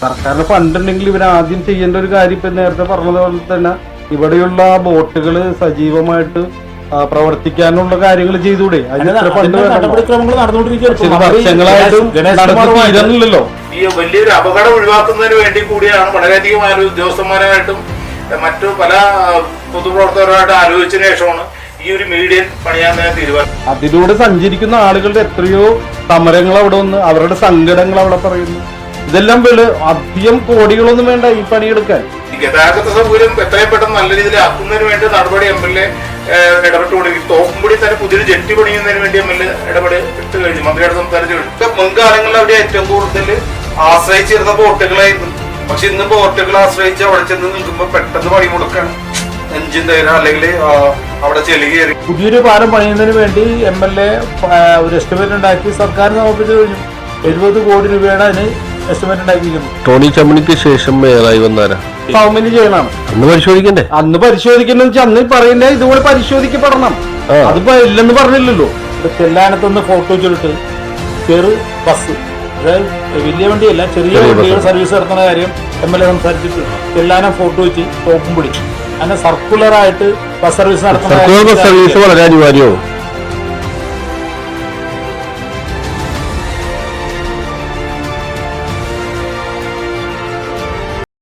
സർക്കാരിന് ഫണ്ടുണ്ടെങ്കിൽ ഇവർ ആദ്യം ചെയ്യേണ്ട ഒരു കാര്യം ഇപ്പൊ നേരത്തെ പറഞ്ഞതുപോലെ തന്നെ ഇവിടെയുള്ള ബോട്ടുകൾ സജീവമായിട്ട് പ്രവർത്തിക്കാനുള്ള കാര്യങ്ങൾ ചെയ്തൂടെ? വർഷങ്ങളായിട്ടും നടന്നില്ലല്ലോ. ഈ വലിയൊരു അപകടം ഒഴിവാക്കുന്നതിന് വേണ്ടി കൂടിയാണ് വളരെയധികം ഉദ്യോഗസ്ഥന്മാരായിട്ടും മറ്റു പല പൊതുപ്രവർത്തകരുമായിട്ട് ആലോചിച്ചതിന് ശേഷമാണ് ഈ ഒരു മീഡിയൻ പണിയാൻ തീരുമാനം. അതിലൂടെ സഞ്ചരിക്കുന്ന ആളുകളുടെ എത്രയോ സമരങ്ങൾ അവിടെ വന്ന് അവരുടെ സങ്കടങ്ങൾ അവിടെ പറയുന്നു. ഇതെല്ലാം അധികം കോടികളൊന്നും വേണ്ട ഈ പണിയെടുക്കാൻ. ഗതാഗത സൗകര്യം എത്രയും പെട്ടെന്ന് നല്ല രീതിയിൽ ആക്കുന്നതിന് വേണ്ടി നടപടി MLA ഇടപെട്ടുകൊണ്ടിരിക്കും. തോക്കുംപടി തന്നെ പുതിയൊരു ജെട്ടി പണിയുന്നതിന് വേണ്ടി MLA ഇടപെട്ട് കഴിഞ്ഞു. മന്ത്രിയോട് സംസാരിച്ചു കഴിഞ്ഞു. മുൻകാലങ്ങളിൽ അവിടെ ഏറ്റവും കൂടുതൽ ആശ്രയിച്ചിരുന്ന ബോട്ടുകളായിരുന്നു. പക്ഷെ ഇന്ന് ബോട്ടുകൾ ആശ്രയിച്ച് അവിടെ ചെന്ന് നിൽക്കുമ്പോൾ പെട്ടെന്ന് പണി മുടക്കാണ്. എഞ്ചിൻ തയ്യാറ അല്ലെങ്കിൽ അവിടെ ചെളി കയറി. പുതിയൊരു പാലം പണിയുന്നതിന് വേണ്ടി MLA ഒരു എസ്റ്റിമേറ്റ് ഉണ്ടാക്കി സർക്കാർ സമർപ്പിച്ചു കഴിഞ്ഞു. 70 കോടി രൂപയാണ് അതിന് എസ്റ്റിമേറ്റ് ഉണ്ടാക്കിയിരിക്കുന്നു. ടോണി ചമ്മണിക്ക് ശേഷം മേയറായി വന്നാരാ? സൗമ്യന് ചെയ്യണം. അന്ന് പരിശോധിക്കണ്ടേ? അന്ന് പരിശോധിക്കണമെന്ന് വെച്ചാൽ അന്ന് പറയുന്ന ഇതുപോലെ പരിശോധിക്കപ്പെടണം. അതിപ്പോ ഇല്ലെന്ന് പറഞ്ഞില്ലല്ലോ. തെല്ലാനത്തുനിന്ന് ഫോട്ടോ ചുരുട്ട് ചെറു ബസ്, അതായത് വലിയ വണ്ടിയല്ല, ചെറിയ വണ്ടികൾ സർവീസ് നടത്തുന്ന കാര്യം MLA സംസാരിച്ചിട്ട് തെല്ലാനം ഫോട്ടോ വെച്ച് തോപ്പും പിടിച്ചു. അങ്ങനെ സർക്കുലറായിട്ട് ബസ് സർവീസ് നടത്തുന്ന സർവീസ് വളരെ അനിവാര്യമോ?